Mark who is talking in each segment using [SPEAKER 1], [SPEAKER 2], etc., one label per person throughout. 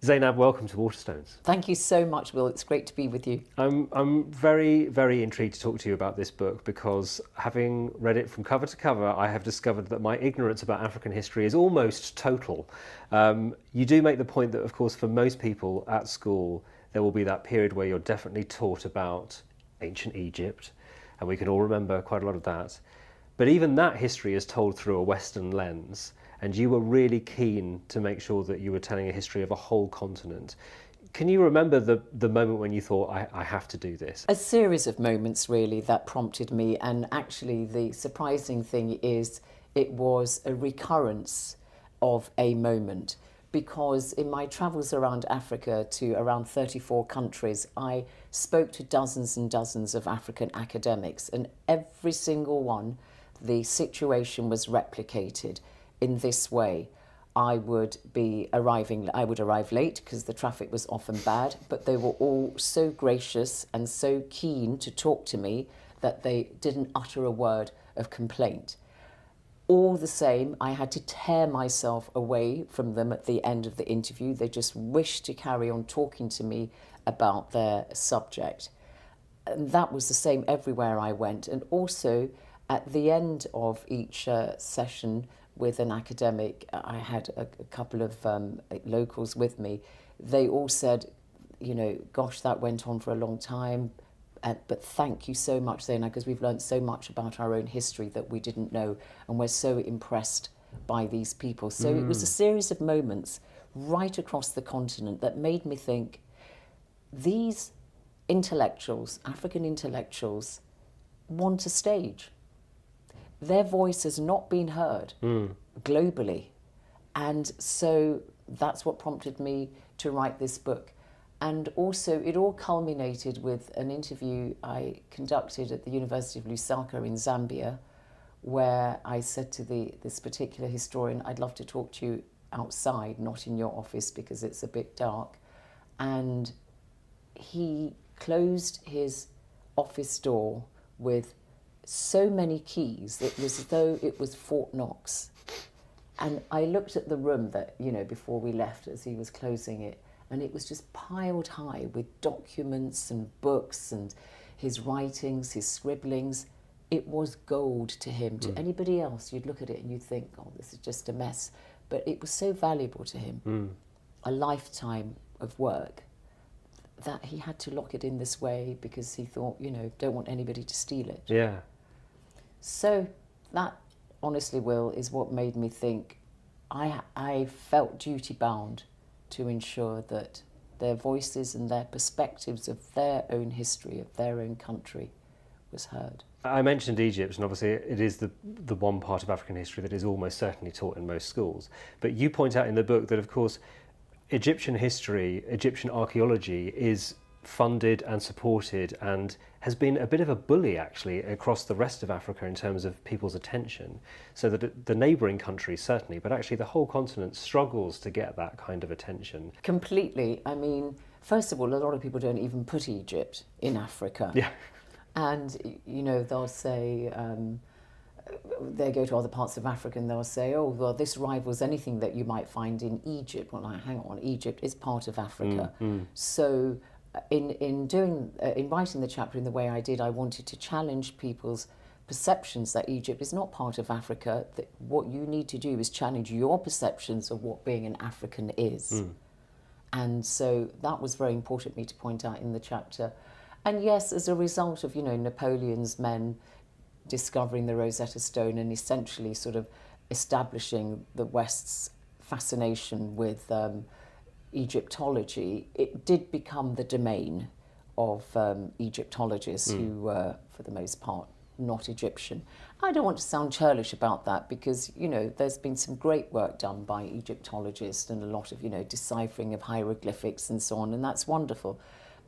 [SPEAKER 1] Zainab, welcome to Waterstones.
[SPEAKER 2] Thank you so much, Will. It's great to be with you.
[SPEAKER 1] I'm very, very intrigued to talk to you about this book because having read it from cover to cover, I have discovered that my ignorance about African history is almost total. You do make the point that, of course, for most people at school, there will be that period where you're definitely taught about ancient Egypt, and we can all remember quite a lot of that. But even that history is told through a Western lens. And you were really keen to make sure that you were telling a history of a whole continent. Can you remember the moment when you thought, I have to do this?
[SPEAKER 2] A series of moments, really, that prompted me. And actually, the surprising thing is it was a recurrence of a moment. Because in my travels around Africa to around 34 countries, I spoke to dozens and dozens of African academics. And every single one, the situation was replicated in this way. I would arrive late because the traffic was often bad, but they were all so gracious and so keen to talk to me that they didn't utter a word of complaint. All the same, I had to tear myself away from them at the end of the interview. They just wished to carry on talking to me about their subject. And that was the same everywhere I went. And also, at the end of each session, with an academic, I had a couple of locals with me. They all said, gosh, that went on for a long time, but thank you so much, Zainab, because we've learned so much about our own history that we didn't know, and we're so impressed by these people. So it was a series of moments right across the continent that made me think, these intellectuals, African intellectuals, want a stage. Their voice has not been heard globally. And so that's what prompted me to write this book. And also, it all culminated with an interview I conducted at the University of Lusaka in Zambia, where I said to this particular historian, I'd love to talk to you outside, not in your office because it's a bit dark. And he closed his office door with so many keys, it was as though it was Fort Knox. And I looked at the room that, before we left as he was closing it, and it was just piled high with documents and books and his writings, his scribblings. It was gold to him. To anybody else, you'd look at it and you'd think, oh, this is just a mess. But it was so valuable to him, a lifetime of work, that he had to lock it in this way because he thought, don't want anybody to steal it.
[SPEAKER 1] Yeah.
[SPEAKER 2] So that, honestly, Will, is what made me think I felt duty-bound to ensure that their voices and their perspectives of their own history, of their own country, was heard.
[SPEAKER 1] I mentioned Egypt, and obviously it is the one part of African history that is almost certainly taught in most schools. But you point out in the book that, of course, Egyptian history, Egyptian archaeology is funded and supported and has been a bit of a bully actually across the rest of Africa in terms of people's attention, so that the neighbouring countries certainly, but actually the whole continent struggles to get that kind of attention.
[SPEAKER 2] Completely. I mean, first of all, a lot of people don't even put Egypt in Africa.
[SPEAKER 1] Yeah.
[SPEAKER 2] And, they'll say, they go to other parts of Africa and they'll say, oh, well, this rivals anything that you might find in Egypt. Well, hang on, Egypt is part of Africa. So in writing the chapter in the way I did, I wanted to challenge people's perceptions that Egypt is not part of Africa, that what you need to do is challenge your perceptions of what being an African is. And so that was very important for me to point out in the chapter. And yes, as a result of, Napoleon's men discovering the Rosetta Stone and essentially sort of establishing the West's fascination with Egyptology, it did become the domain of Egyptologists who were, for the most part, not Egyptian. I don't want to sound churlish about that because, there's been some great work done by Egyptologists and a lot of, deciphering of hieroglyphics and so on, and that's wonderful.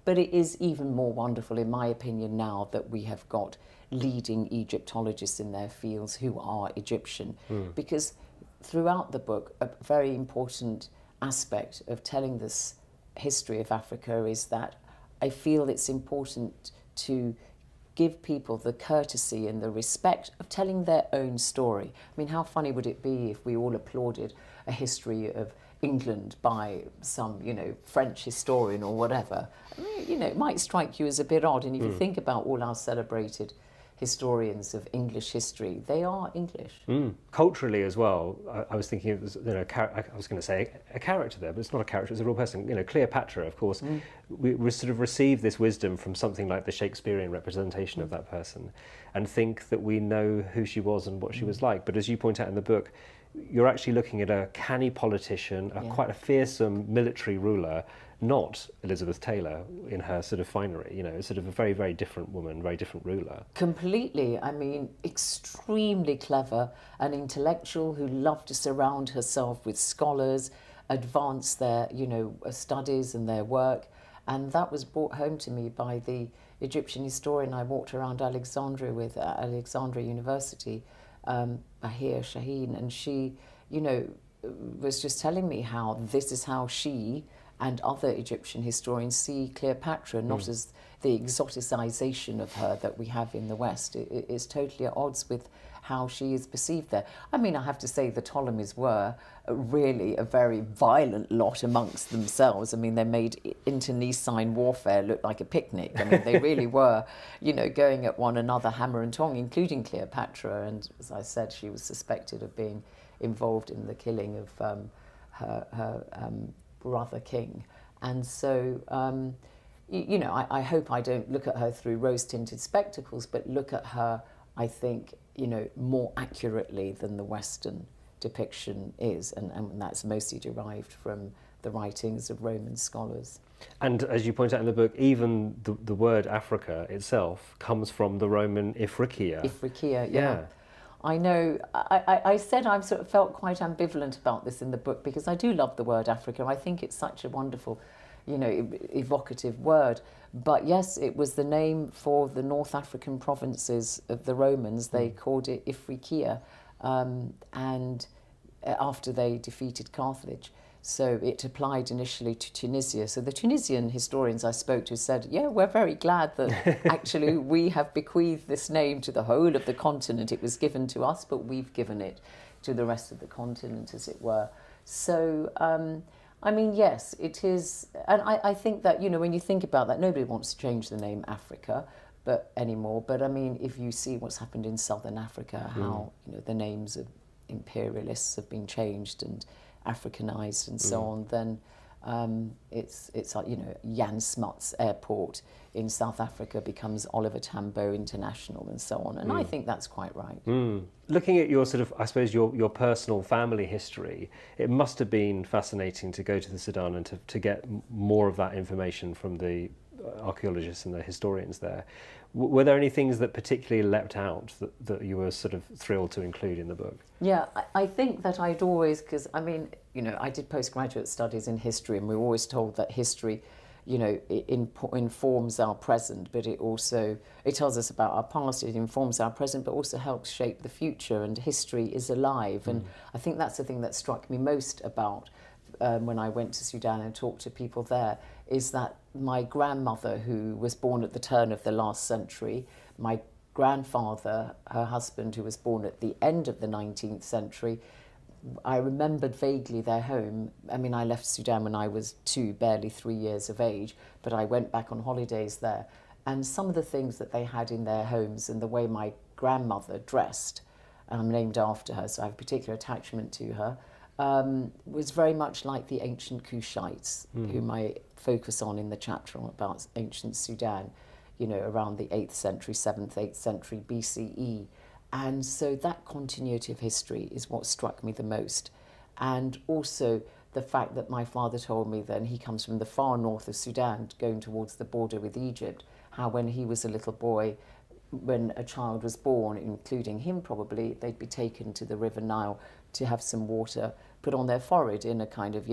[SPEAKER 2] But it is even more wonderful, in my opinion, now that we have got leading Egyptologists in their fields who are Egyptian. Because throughout the book, a very important aspect of telling this history of Africa is that I feel it's important to give people the courtesy and the respect of telling their own story. I mean, how funny would it be if we all applauded a history of England by some, French historian or whatever, I mean, it might strike you as a bit odd. And if you think about all our celebrated historians of English history, they are English.
[SPEAKER 1] Culturally as well, I was thinking of, I was going to say a character there, but it's not a character, it's a real person. Cleopatra, of course, we sort of receive this wisdom from something like the Shakespearean representation of that person, and think that we know who she was and what she was like. But as you point out in the book, you're actually looking at a canny politician, quite a fearsome military ruler, not Elizabeth Taylor in her sort of finery, sort of a very, very different woman, very different ruler.
[SPEAKER 2] Completely. I mean, extremely clever, an intellectual who loved to surround herself with scholars, advance their, studies and their work. And that was brought home to me by the Egyptian historian I walked around Alexandria with at Alexandria University, Ahir Shaheen, and she, was just telling me how this is how she and other Egyptian historians see Cleopatra, not as the exoticization of her that we have in the West. It is totally at odds with how she is perceived there. I mean, I have to say the Ptolemies were really a very violent lot amongst themselves. I mean, they made internecine warfare look like a picnic. I mean, they really were, going at one another hammer and tong, including Cleopatra. And as I said, she was suspected of being involved in the killing of her brother king. And so, I hope I don't look at her through rose-tinted spectacles, but look at her, I think, more accurately than the Western depiction is, and that's mostly derived from the writings of Roman scholars.
[SPEAKER 1] And as you point out in the book, even the word Africa itself comes from the Roman Ifriqiya.
[SPEAKER 2] Ifriqiya, yeah. I know, I said I've sort of felt quite ambivalent about this in the book, because I do love the word Africa. I think it's such a wonderful, evocative word. But yes, it was the name for the North African provinces of the Romans. They called it Ifriqiya, and after they defeated Carthage. So it applied initially to Tunisia. So the Tunisian historians I spoke to said, yeah, we're very glad that actually we have bequeathed this name to the whole of the continent. It was given to us, but we've given it to the rest of the continent, as it were. So, I mean, yes, it is. And I think that, when you think about that, nobody wants to change the name Africa anymore. But I mean, if you see what's happened in southern Africa, how, the names of imperialists have been changed and Africanized and so on, then it's like, Jan Smuts Airport in South Africa becomes Oliver Tambo International and so on. And I think that's quite right.
[SPEAKER 1] Looking at your sort of, I suppose, your personal family history, it must have been fascinating to go to the Sudan and to get more of that information from the archaeologists and the historians there. Were there any things that particularly leapt out that you were sort of thrilled to include in the book?
[SPEAKER 2] Yeah, I think that I'd always, because I mean, I did postgraduate studies in history, and we were always told that history, it informs our present, but it tells us about our past, it informs our present, but also helps shape the future, and history is alive. And I think that's the thing that struck me most about when I went to Sudan and talked to people there, is that my grandmother, who was born at the turn of the last century, my grandfather, her husband, who was born at the end of the 19th century, I remembered vaguely their home. I mean, I left Sudan when I was barely 3 years of age, but I went back on holidays there. And some of the things that they had in their homes and the way my grandmother dressed, and I'm named after her, so I have a particular attachment to her, was very much like the ancient Kushites, whom I focus on in the chapter about ancient Sudan, around the 8th century, 7th, 8th century BCE. And so that continuity of history is what struck me the most. And also the fact that my father told me that he comes from the far north of Sudan, going towards the border with Egypt, how when he was a little boy, when a child was born, including him probably, they'd be taken to the River Nile to have some water put on their forehead in a kind of,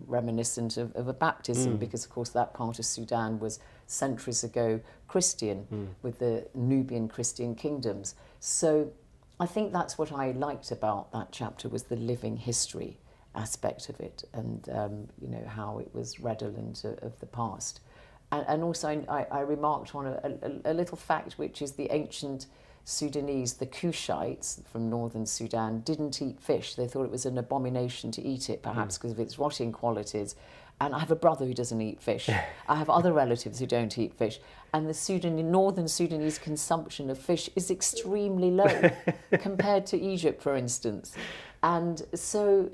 [SPEAKER 2] reminiscent of a baptism, because of course that part of Sudan was centuries ago Christian, with the Nubian Christian kingdoms. So I think that's what I liked about that chapter, was the living history aspect of it, and how it was redolent of the past. And also I remarked on a little fact, which is the ancient Sudanese, the Kushites from northern Sudan, didn't eat fish. They thought it was an abomination to eat it, perhaps because of its rotting qualities. And I have a brother who doesn't eat fish. I have other relatives who don't eat fish. And the northern Sudanese consumption of fish is extremely low compared to Egypt, for instance. And so,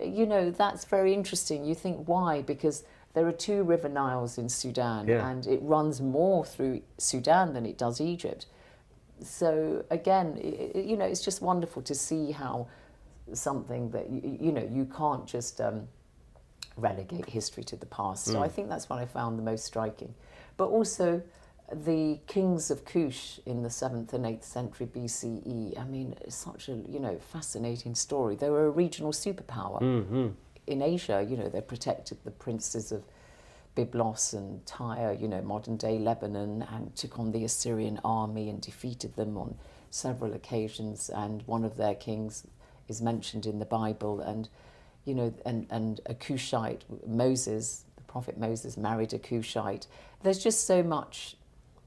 [SPEAKER 2] that's very interesting. You think, why? Because there are 2 river Niles in Sudan, and it runs more through Sudan than it does Egypt. So again, it's just wonderful to see how something that, you can't just relegate history to the past. So I think that's what I found the most striking. But also the kings of Kush in the 7th and 8th century BCE, I mean, it's such a, fascinating story. They were a regional superpower in Asia. They protected the princes of Byblos and Tyre, modern-day Lebanon, and took on the Assyrian army and defeated them on several occasions. And one of their kings is mentioned in the Bible, and and a Cushite, Moses, the prophet Moses, married a Cushite. There's just so much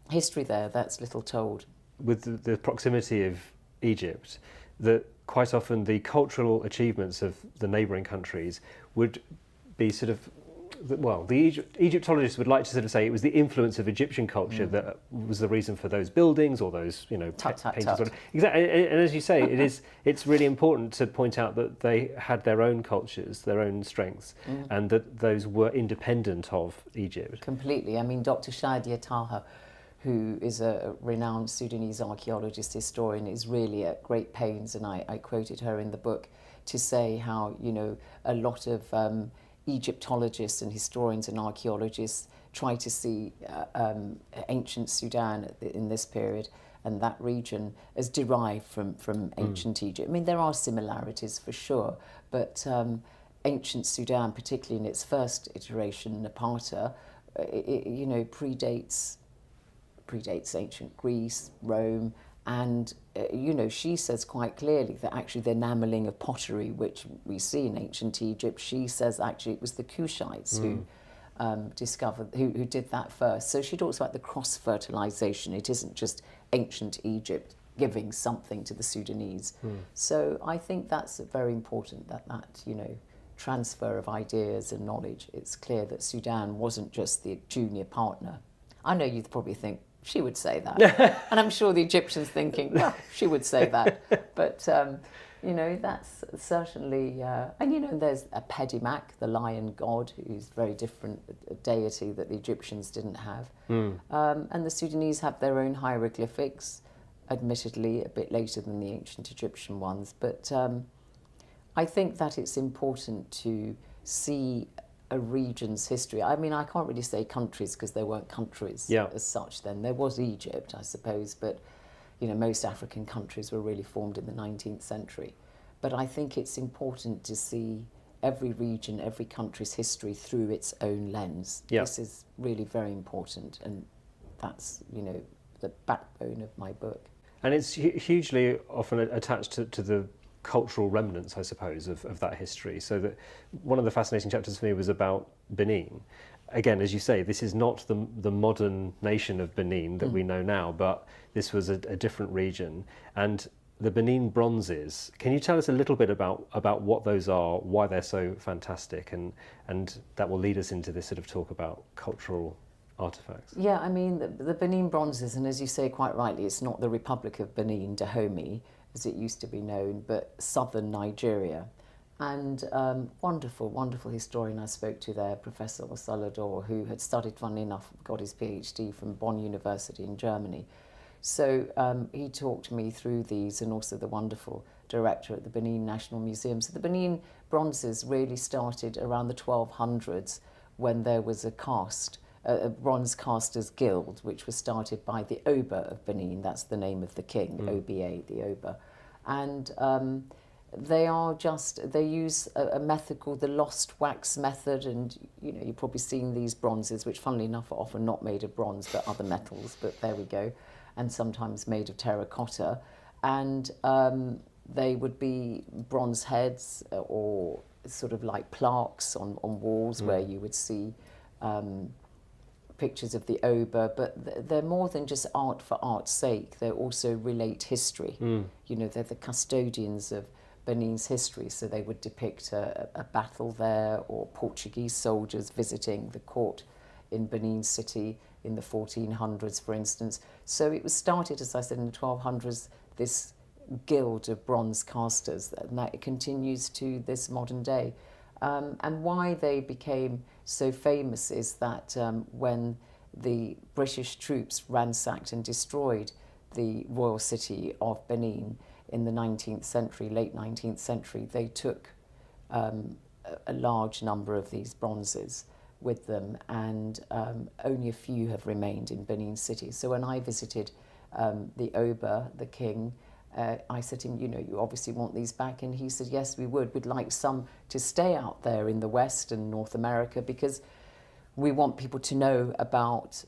[SPEAKER 2] history there that's little told.
[SPEAKER 1] With the proximity of Egypt, that quite often the cultural achievements of the neighbouring countries would be sort of, well, the Egyptologists would like to sort of say it was the influence of Egyptian culture that was the reason for those buildings or those, paintings. Exactly, and as you say, it's really important to point out that they had their own cultures, their own strengths, and that those were independent of Egypt.
[SPEAKER 2] Completely. I mean, Dr. Shadia Taha, who is a renowned Sudanese archaeologist, historian, is really at great pains, and I quoted her in the book, to say how, a lot of Egyptologists and historians and archaeologists try to see ancient Sudan in this period and that region as derived from ancient Egypt. I mean, there are similarities for sure, but ancient Sudan, particularly in its first iteration, Napata, predates ancient Greece, Rome, and she says quite clearly that actually the enamelling of pottery, which we see in ancient Egypt, she says actually it was the Kushites who who did that first. So she talks about the cross-fertilization. It isn't just ancient Egypt giving something to the Sudanese. So I think that's very important, that transfer of ideas and knowledge. It's clear that Sudan wasn't just the junior partner. I know you'd probably think, she would say that. And I'm sure the Egyptians thinking, well, she would say that. But, that's certainly... and there's a Pedimak, the lion god, who's very different, a deity that the Egyptians didn't have. And the Sudanese have their own hieroglyphics, admittedly a bit later than the ancient Egyptian ones. But I think that it's important to see a region's history. I mean, I can't really say countries because there weren't countries as such then. There was Egypt, I suppose, but most African countries were really formed in the 19th century. But I think it's important to see every region, every country's history through its own lens. This is really very important, and that's the backbone of my book.
[SPEAKER 1] And it's hugely often attached to the cultural remnants, I suppose, of that history. So that one of the fascinating chapters for me was about Benin. Again, as you say, this is not the modern nation of Benin that we know now, but this was a different region. And the Benin bronzes, can you tell us a little bit about what those are, why they're so fantastic, and that will lead us into this sort of talk about cultural artifacts?
[SPEAKER 2] Yeah, I mean, the Benin bronzes, and as you say quite rightly, it's not the Republic of Benin, Dahomey, as it used to be known, but southern Nigeria. And wonderful, wonderful historian I spoke to there, Professor Osalador, who had studied, funnily enough, got his PhD from Bonn University in Germany. So he talked me through these, and also the wonderful director at the Benin National Museum. So the Benin bronzes really started around the 1200s, when there was a bronze casters guild, which was started by the Oba of Benin. That's the name of the king, OBA, the Oba. And they use a method called the lost wax method, and you've probably seen these bronzes, which funnily enough are often not made of bronze but other metals, but there we go, and sometimes made of terracotta. And they would be bronze heads or sort of like plaques on walls where you would see pictures of the Oba, but they're more than just art for art's sake. They also relate history. You know, they're the custodians of Benin's history, so they would depict a battle there, or Portuguese soldiers visiting the court in Benin City in the 1400s, for instance. So it was started, as I said, in the 1200s, this guild of bronze casters, and that it continues to this modern day. And why they became so famous is that when the British troops ransacked and destroyed the royal city of Benin in the 19th century, late 19th century, they took a large number of these bronzes with them, and only a few have remained in Benin City. So when I visited the Oba, the king, I said to him, you know, you obviously want these back? And he said, yes, we would. We'd like some to stay out there in the West and North America, because we want people to know about,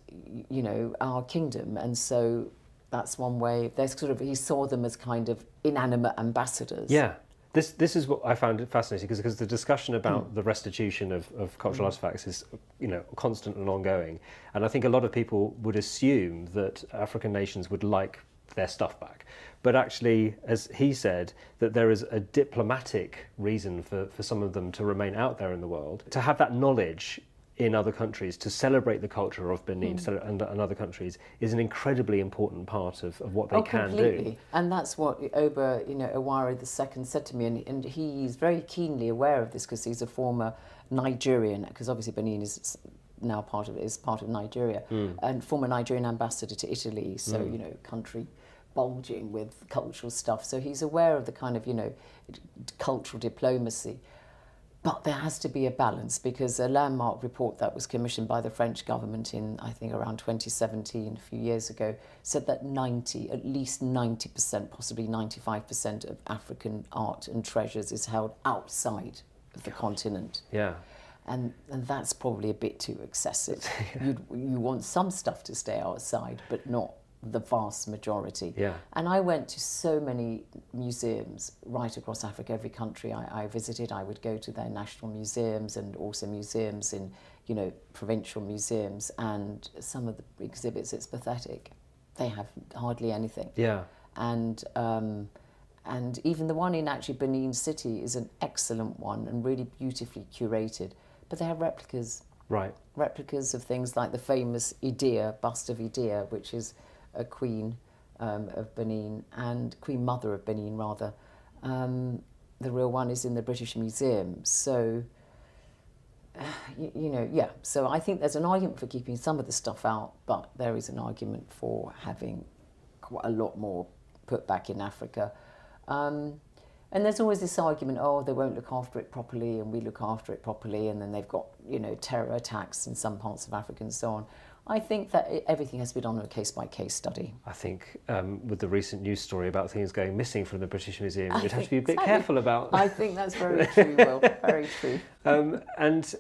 [SPEAKER 2] you know, our kingdom. And so that's one way. There's sort of, he saw them as kind of inanimate ambassadors.
[SPEAKER 1] Yeah. This is what I found fascinating, because the discussion about the restitution of cultural artifacts is, you know, constant and ongoing. And I think a lot of people would assume that African nations would like their stuff back. But actually, as he said, that there is a diplomatic reason for some of them to remain out there in the world, to have that knowledge in other countries, to celebrate the culture of Benin and other countries, is an incredibly important part of what they can do.
[SPEAKER 2] And that's what Oba, you know, Owari II said to me, and he's very keenly aware of this, because he's a former Nigerian, because obviously Benin is now part of Nigeria, and former Nigerian ambassador to Italy, so you know, country bulging with cultural stuff. So he's aware of the kind of, you know, cultural diplomacy. But there has to be a balance, because a landmark report that was commissioned by the French government in, I think, around 2017, a few years ago, said that at least 90%, possibly 95% of African art and treasures is held outside of the continent.
[SPEAKER 1] Yeah.
[SPEAKER 2] And that's probably a bit too excessive. You want some stuff to stay outside, but not the vast majority.
[SPEAKER 1] Yeah.
[SPEAKER 2] And I went to so many museums right across Africa. Every country I visited, I would go to their national museums, and also museums in, you know, provincial museums. And some of the exhibits, it's pathetic. They have hardly anything.
[SPEAKER 1] Yeah.
[SPEAKER 2] And even the one in actually Benin City is an excellent one and really beautifully curated. But they have replicas. Right. Replicas of things like the famous Idea, bust of Idea, which is a queen of Benin, and Queen Mother of Benin, rather. The real one is in the British Museum. So, you know, yeah. So I think there's an argument for keeping some of the stuff out, but there is an argument for having quite a lot more put back in Africa. And there's always this argument, oh, they won't look after it properly, and we look after it properly, and then they've got, you know, terror attacks in some parts of Africa and so on. I think that everything has to be done on a case-by-case study.
[SPEAKER 1] I think with the recent news story about things going missing from the British Museum, we'd have to be a bit careful about.
[SPEAKER 2] I think that's very true, Will. Very true.
[SPEAKER 1] And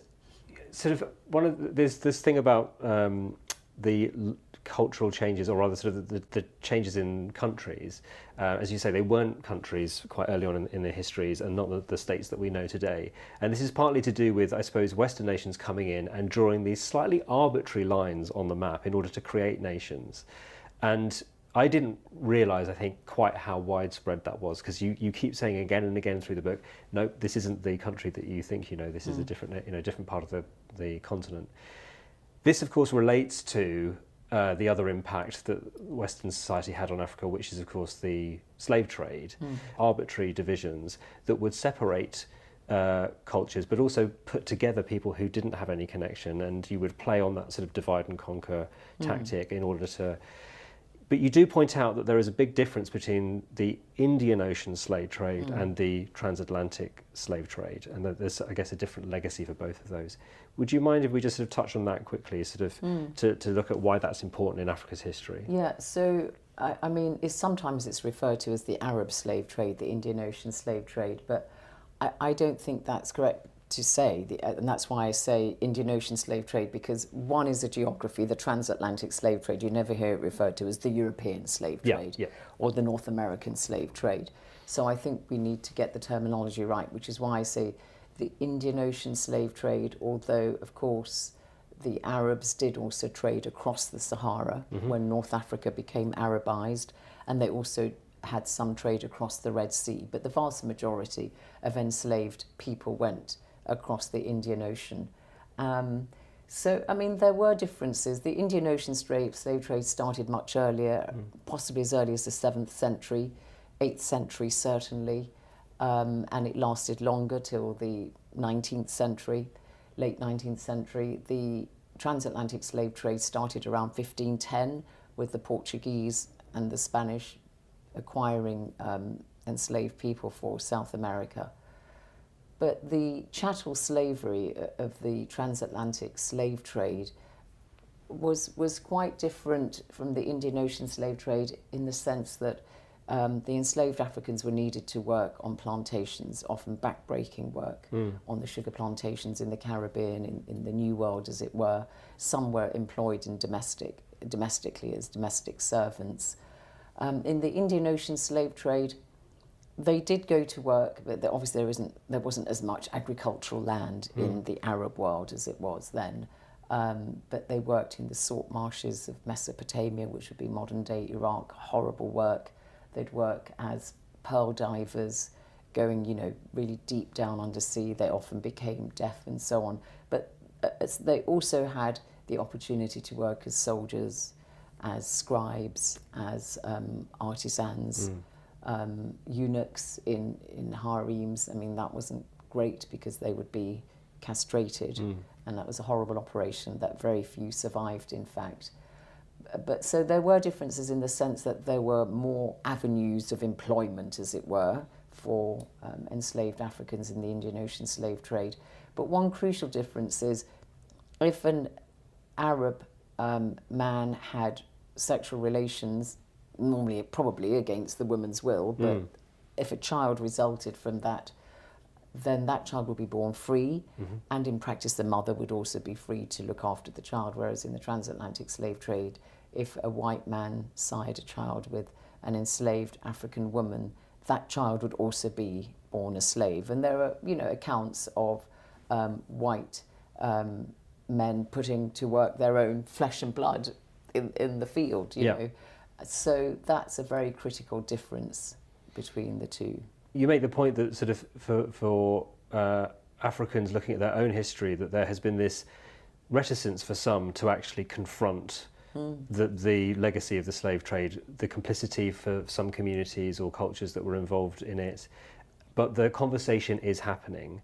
[SPEAKER 1] sort of there's this thing about the cultural changes, or rather sort of the changes in countries. As you say, they weren't countries quite early on in their histories, and not the states that we know today. And this is partly to do with, I suppose, Western nations coming in and drawing these slightly arbitrary lines on the map in order to create nations. And I didn't realise, I think, quite how widespread that was, because you keep saying again and again through the book, no, this isn't the country that you think you know. This is a different part of the continent. This, of course, relates to the other impact that Western society had on Africa, which is, of course, the slave trade, arbitrary divisions that would separate cultures, but also put together people who didn't have any connection, and you would play on that sort of divide and conquer tactic in order to... But you do point out that there is a big difference between the Indian Ocean slave trade and the transatlantic slave trade, and that there's, I guess, a different legacy for both of those. Would you mind if we just sort of touch on that quickly, sort of to look at why that's important in Africa's history? Yeah,
[SPEAKER 2] so I mean, sometimes it's referred to as the Arab slave trade, the Indian Ocean slave trade, but I don't think that's correct to say, and that's why I say Indian Ocean slave trade, because one is a geography, the transatlantic slave trade. You never hear it referred to as the European slave trade or the North American slave trade. So I think we need to get the terminology right, which is why I say the Indian Ocean slave trade, although, of course, the Arabs did also trade across the Sahara when North Africa became Arabized, and they also had some trade across the Red Sea, but the vast majority of enslaved people went across the Indian Ocean. So, I mean, there were differences. The Indian Ocean slave trade started much earlier, possibly as early as the 7th century, 8th century certainly, and it lasted longer till the 19th century, late 19th century. The transatlantic slave trade started around 1510 with the Portuguese and the Spanish acquiring enslaved people for South America. But the chattel slavery of the transatlantic slave trade was quite different from the Indian Ocean slave trade in the sense that the enslaved Africans were needed to work on plantations, often backbreaking work on the sugar plantations in the Caribbean, in the New World as it were. Some were employed in domestically as domestic servants. In the Indian Ocean slave trade, they did go to work, but obviously there wasn't as much agricultural land in the Arab world as it was then. But they worked in the salt marshes of Mesopotamia, which would be modern-day Iraq. Horrible work. They'd work as pearl divers, going, really deep down undersea. They often became deaf and so on. But they also had the opportunity to work as soldiers, as scribes, as artisans. Eunuchs in harems. I mean, that wasn't great because they would be castrated, and that was a horrible operation that very few survived, in fact. But so there were differences in the sense that there were more avenues of employment, as it were, for enslaved Africans in the Indian Ocean slave trade. But one crucial difference is if an Arab man had sexual relations, normally probably against the woman's will, but if a child resulted from that, then that child would be born free, and in practice the mother would also be free to look after the child, whereas in the transatlantic slave trade, if a white man sired a child with an enslaved African woman, that child would also be born a slave. And there are, accounts of white men putting to work their own flesh and blood in the field, you know. So that's a very critical difference between the two.
[SPEAKER 1] You make the point that sort of for Africans looking at their own history, that there has been this reticence for some to actually confront the legacy of the slave trade, the complicity for some communities or cultures that were involved in it. But the conversation is happening.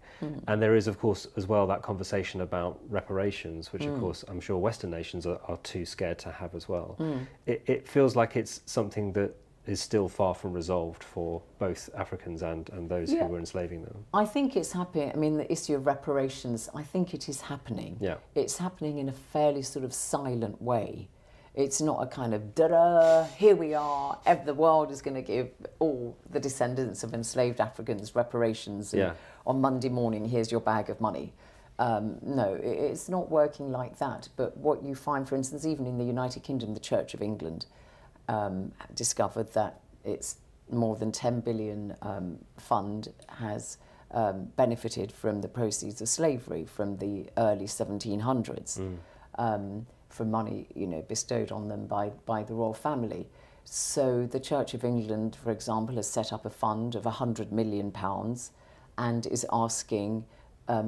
[SPEAKER 1] And there is, of course, as well, that conversation about reparations, which, of course, I'm sure Western nations are too scared to have as well. It feels like it's something that is still far from resolved for both Africans and those who were enslaving them.
[SPEAKER 2] I think it's happening. I mean, the issue of reparations, I think it is happening. It's happening in a fairly sort of silent way. It's not a kind of, da-da, here we are, the world is going to give all the descendants of enslaved Africans reparations. And on Monday morning, here's your bag of money. No, it's not working like that. But what you find, for instance, even in the United Kingdom, the Church of England discovered that its more than 10 billion fund has benefited from the proceeds of slavery from the early 1700s. From money, bestowed on them by the royal family. So the Church of England, for example, has set up a fund of £100 million and is asking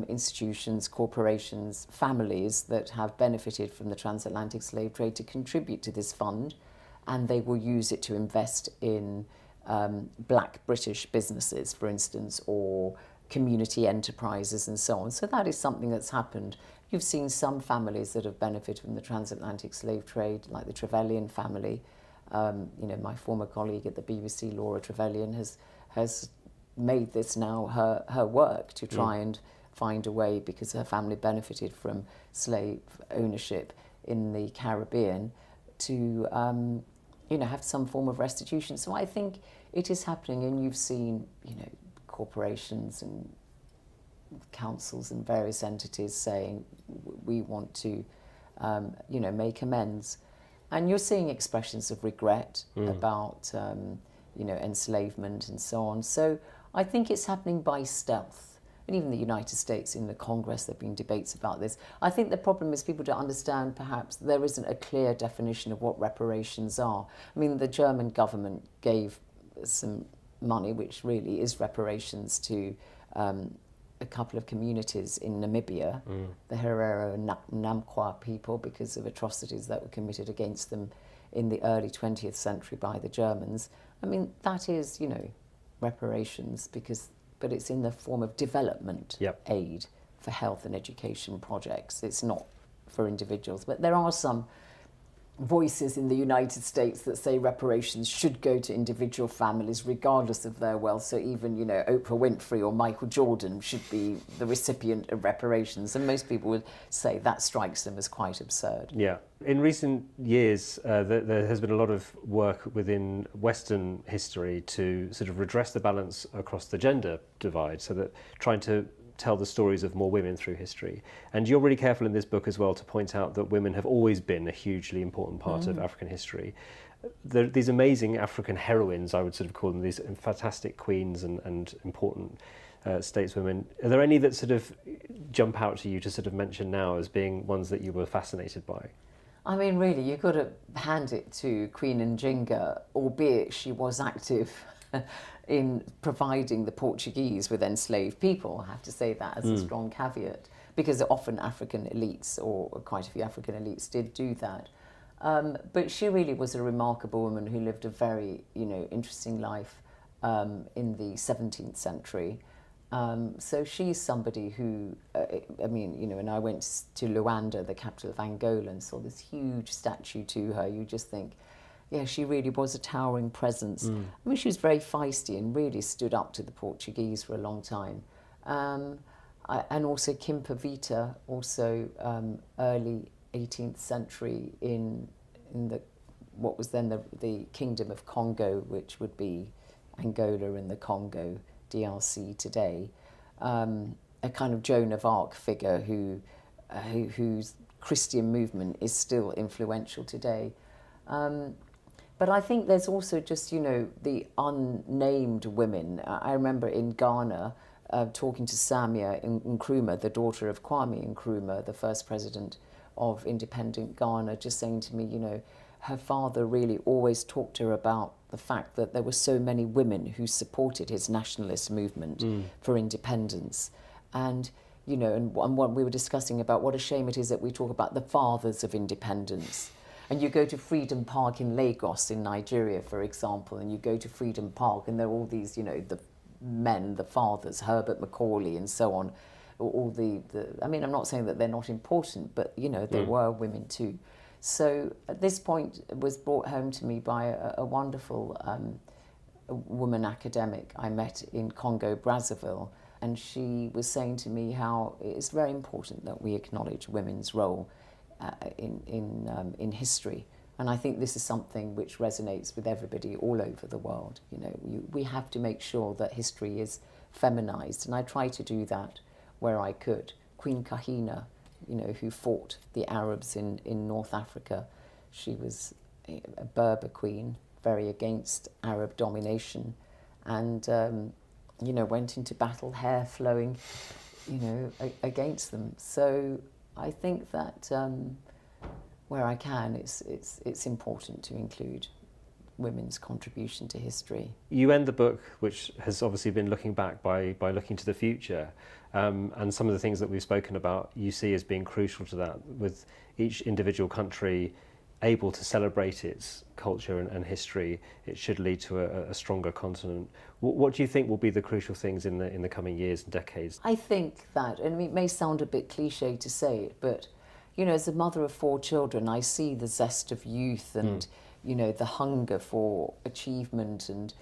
[SPEAKER 2] institutions, corporations, families that have benefited from the transatlantic slave trade to contribute to this fund, and they will use it to invest in black British businesses, for instance, or community enterprises and so on. So that is something that's happened. You've seen some families that have benefited from the transatlantic slave trade, like the Trevelyan family. My former colleague at the BBC, Laura Trevelyan, has made this now her work to try and find a way, because her family benefited from slave ownership in the Caribbean, to have some form of restitution. So I think it is happening, and you've seen corporations and councils and various entities saying we want to make amends, and you're seeing expressions of regret about enslavement and so on. So I think it's happening by stealth. and even the United States in the Congress, there have been debates about this. I think the problem is people don't understand, perhaps, there isn't a clear definition of what reparations are. I mean, the German government gave some money, which really is reparations, to a couple of communities in Namibia, the Herero and Namqua people, because of atrocities that were committed against them in the early 20th century by the Germans. I mean, that is, you know, reparations, but it's in the form of development aid for health and education projects. It's not for individuals. But there are some voices in the United States that say reparations should go to individual families regardless of their wealth. So even, you know, Oprah Winfrey or Michael Jordan should be the recipient of reparations. And most people would say that strikes them as quite absurd.
[SPEAKER 1] Yeah. In recent years, there has been a lot of work within Western history to sort of redress the balance across the gender divide, so that trying to tell the stories of more women through history. And you're really careful in this book as well to point out that women have always been a hugely important part of African history. These amazing African heroines, I would sort of call them, these fantastic queens and important stateswomen. Are there any that sort of jump out to you to sort of mention now as being ones that you were fascinated by?
[SPEAKER 2] I mean, really, you've got to hand it to Queen Njinga, albeit she was active in providing the Portuguese with enslaved people. I have to say that as a strong caveat, because often African elites, or quite a few African elites, did do that. But she really was a remarkable woman who lived a very, you know, interesting life in the 17th century. So she's somebody who, I mean, you know, and I went to Luanda, the capital of Angola, and saw this huge statue to her. You just think, yeah, she really was a towering presence. I mean, she was very feisty and really stood up to the Portuguese for a long time. And also Kim Pavita, also early 18th century in the what was then the Kingdom of Congo, which would be Angola and the Congo, DRC today. A kind of Joan of Arc figure whose Christian movement is still influential today. But I think there's also just, you know, the unnamed women. I remember in Ghana talking to Samia Nkrumah, the daughter of Kwame Nkrumah, the first president of independent Ghana, just saying to me, you know, her father really always talked to her about the fact that there were so many women who supported his nationalist movement for independence. And, you know, and what we were discussing about what a shame it is that we talk about the fathers of independence. And you go to Freedom Park in Lagos in Nigeria, for example, and you go to Freedom Park and there are all these, you know, the men, the fathers, Herbert Macaulay and so on, all the I mean, I'm not saying that they're not important, but, you know, there were women too. So at this point it was brought home to me by a wonderful woman academic I met in Congo, Brazzaville, and she was saying to me how it's very important that we acknowledge women's role in history. And I think this is something which resonates with everybody all over the world. You know, we have to make sure that history is feminized, and I try to do that where I could. Queen Kahina, you know, who fought the Arabs in North Africa, she was a Berber queen, very against Arab domination, and you know, went into battle hair flowing, you know, against them. So I think that where I can, it's important to include women's contribution to history.
[SPEAKER 1] You end the book, which has obviously been looking back by looking to the future, and some of the things that we've spoken about you see as being crucial to that, with each individual country able to celebrate its culture and history. It should lead to a stronger continent. What do you think will be the crucial things in the coming years and decades?
[SPEAKER 2] I think that, and it may sound a bit cliche to say it, but, you know, as a mother of 4 children, I see the zest of youth and, you know, the hunger for achievement and,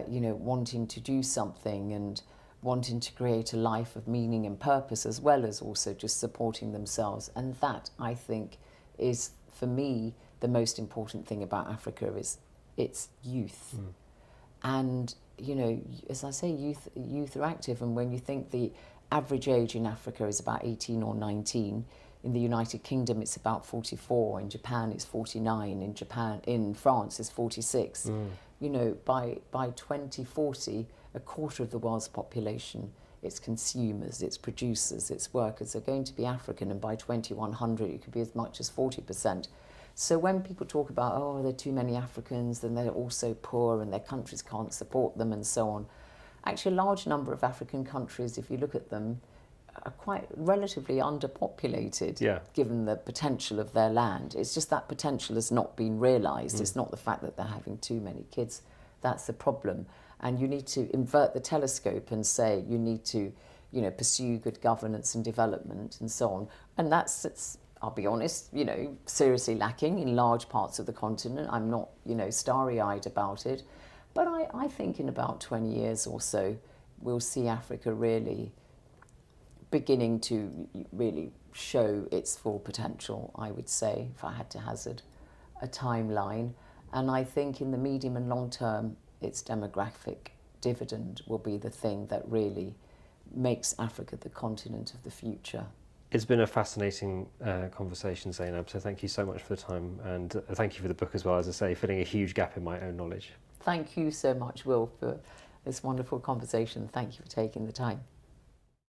[SPEAKER 2] you know, wanting to do something and wanting to create a life of meaning and purpose, as well as also just supporting themselves. And that, I think, is, for me, the most important thing about Africa is its youth. And, you know, as I say, youth are active. And when you think the average age in Africa is about 18 or 19, in the United Kingdom it's about 44, in Japan it's 49, in France it's 46. You know, by 2040, a quarter of the world's population its consumers, its producers, its workers are going to be African, and by 2100 it could be as much as 40%. So when people talk about, oh, there are too many Africans, then they're also poor and their countries can't support them and so on. Actually, a large number of African countries, if you look at them, are quite relatively underpopulated, given the potential of their land. It's just that potential has not been realised. It's not the fact that they're having too many kids. That's the problem. And you need to invert the telescope and say you need to, pursue good governance and development and so on. And it's, I'll be honest, seriously lacking in large parts of the continent. I'm not, starry-eyed about it. But I think in about 20 years or so, we'll see Africa really beginning to really show its full potential, I would say, if I had to hazard a timeline. And I think in the medium and long term, its demographic dividend will be the thing that really makes Africa the continent of the future.
[SPEAKER 1] It's been a fascinating conversation, Zeinab, so thank you so much for the time, and thank you for the book as well, as I say, filling a huge gap in my own knowledge.
[SPEAKER 2] Thank you so much, Will, for this wonderful conversation. Thank you for taking the time.